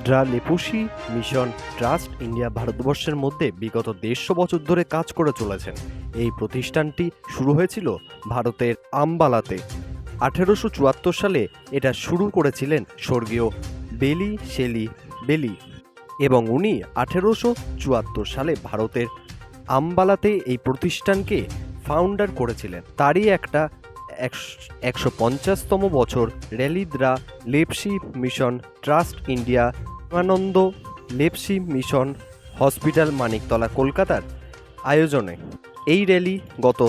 ড্রা leprosy mission trust India ভারতবর্ষের মধ্যে বিগত 150 বছর ধরে কাজ করে চলেছেন। এই প্রতিষ্ঠানটি শুরু হয়েছিল ভারতের আম্বালাতে। 1874 সালে এটা শুরু করেছিলেন স্বর্গীয় বেলি শেলি বেলি, এবং উনি 1874 সালে ভারতের আম্বালাতে এই প্রতিষ্ঠানকে ফাউন্ডার করেছিলেন। তারই একটা 150তম বছর rally the leprosy mission trust India Ananda leprosy mission hospital Maniktala কলকাতার আয়োজনে এই র্যালি গত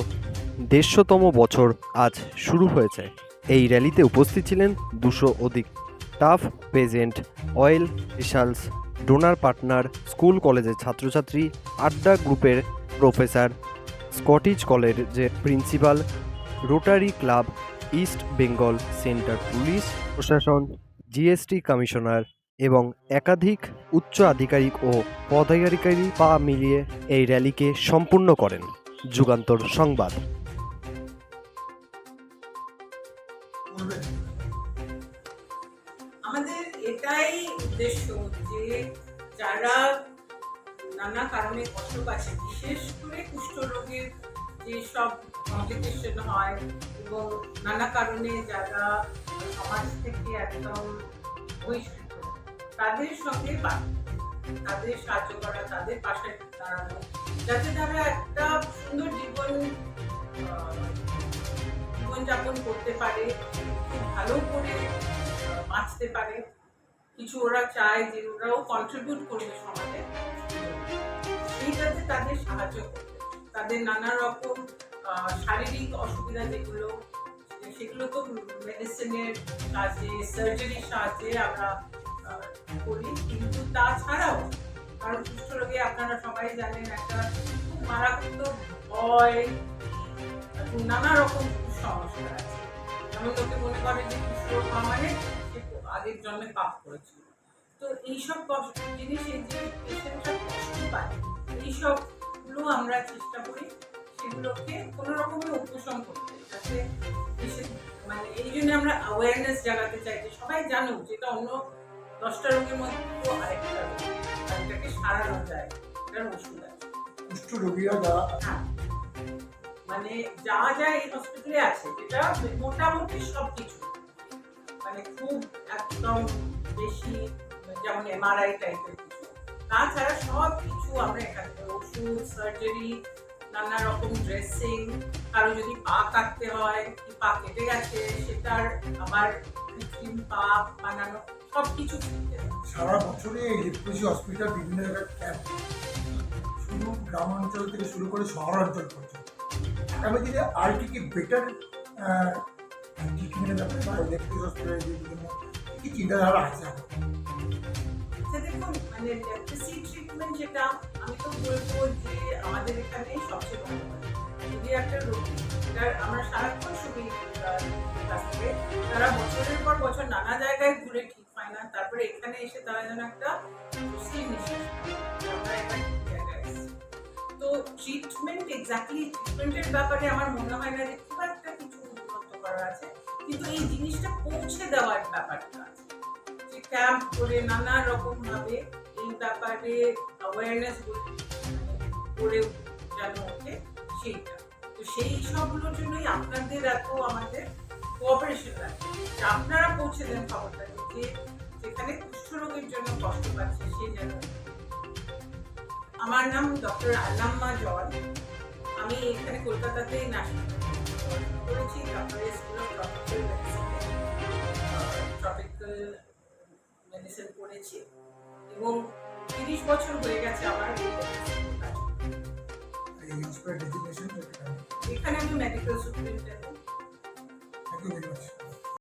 150তম বছর আজ শুরু হয়েছে। এই র্যালিতে উপস্থিত ছিলেন 200 অধিক staff, present, oil research, donor partner, school কলেজের ছাত্রছাত্রী, আড্ডা গ্রুপের প্রফেসর, স্কটিশ কলেজের principal, Rotary club, East Bengal centre police প্রশাসন, জিএসটি কমিশনার এবং একাধিক উচ্চ আধিকারিক ও পদাধিকারী মিলিয়ে এই র্যালিকে সম্পূর্ণ করেন। যুগান্তর সংবাদ। আমাদের এটাই উদ্দেশ্য যে যারা নানা কারণে কষ্ট পাচ্ছে, বিশেষ করে কুষ্ঠরোগের যে সব কমপ্লিকেশন হয় এবং নানা কারণে যারা সমাজ থেকে একদম বহিষ্কৃত, তাদের সঙ্গে তাদের সাহায্য করা, তাদের পাশে দাঁড়ানো, যাতে তারা একটা সুন্দর জীবনযাপন করতে পারে, খুব ভালো করে বাঁচতে পারে। কিছু ওরা চায় যে ওরাও কন্ট্রিবিউট করবে সমাজে, সেইটাতে তাদের সাহায্য করবে। তাদের নানা রকম শারীরিক অসুবিধা যেগুলো, সেগুলো তো মেডিসিনের সাহায্যে, সার্জারির সাহায্যে আমরা করি, কিন্তু তাছাড়াও কারণ কুষ্ঠরোগে আপনারা সবাই জানেন একটা খুব মারাত্মক ভয়, নানা রকম সমস্যা আছে। যেমন লোকে মনে করে যে কুষ্ঠরোগ মানে আগের জন্মে পাপ করেছিল। তো এইসব জিনিস, এই যে পেশেন্টরা কষ্ট পায়, এইসবগুলো আমরা চেষ্টা করি সেগুলোকে কোনো রকমের উপশম করতে, যাতে মানে এই জন্য আমরা অ্যাওয়ারনেস জাগাতে চাই যে সবাই জানুক যেটা অন্য 10টা রোগের মধ্যে আরেকটা রোগ, এটাকে সারানো যায়, এটার ওষুধ আছে। কুষ্ঠরোগীরা মানে যা যা এই হসপিটালে আছে, যেটা মোটামুটি সব কিছু, মানে খুব একদম বেশি যেমন এমআরআই টাইপের কিছু, তাছাড়া সব কিছু আমরা এখান থেকে ওষুধ, সার্জারি, নানা রকম ড্রেসিং, কারো যদি পা কাটতে হয়, কি পা কেটে গেছে সেটার আবার কৃত্রিম পা বানানো, সব কিছু। সারা বছরে এই লেপ্রসি হসপিটাল বিভিন্ন জায়গায় ক্যাম্প, শুধু গ্রামাঞ্চল থেকে শুরু করে শহরাঞ্চল পর্যন্ত। আগামী দিনে আর কি বেটার ট্রিটমেন্টের ব্যাপারে বা লেপ্রসি হসপিটালের বিভিন্ন কি চিন্তাধারা আছে? দেখুন, মানে লেপ্রসি ট্রিটমেন্ট যেটা, আমি তো বলবো যে আমাদের এখানে সবচেয়ে ভালো হয়। যদি একটা রোগী, যার আমরা সারাক্ষণ শুনি কাছ থেকে, তারা বছরের পর বছর নানা জায়গায় ঘুরে ঠিক পায় না, তারপরে এখানে এসে তারা যেন একটা মুসলিম নিঃশ্বাস আমরা এখানে জায়গায় এসেছি। তো ট্রিটমেন্ট, এক্স্যাক্টলি ট্রিটমেন্টের ব্যাপারে আমার মনে হয় না যে খুব একটা কিছু উন্নত করা আছে, কিন্তু এই জিনিসটা পৌঁছে দেওয়ার ব্যাপারটা আছে, যে ক্যাম্প করে নানা রকম ভাবে এই ব্যাপারে অ্যাওয়ারনেস করে যেন ওঠে, সেইটা। তো সেই সবগুলোর জন্যই আপনাদের এত আমাদের কোঅপারেশন লাগে, যে আপনারা পৌঁছে দেন খবরটা, যে যেখানে কুষ্ঠরোগের জন্য কষ্ট পাচ্ছে সেই যেন। আমার নাম ডক্টর আল্লাম্মা জল। আমি এখানে কলকাতাতে ন্যাশনাল করেছি, তারপরে স্কুল অফ ট্রপিক্যাল মেডিসিন পড়েছি এবং 30 বছর হয়ে গেছে আমার এই হসপিটাল ডেজিগনেশন এখানে আমি মেডিকেল সুপারিনটেন্ডেন্ট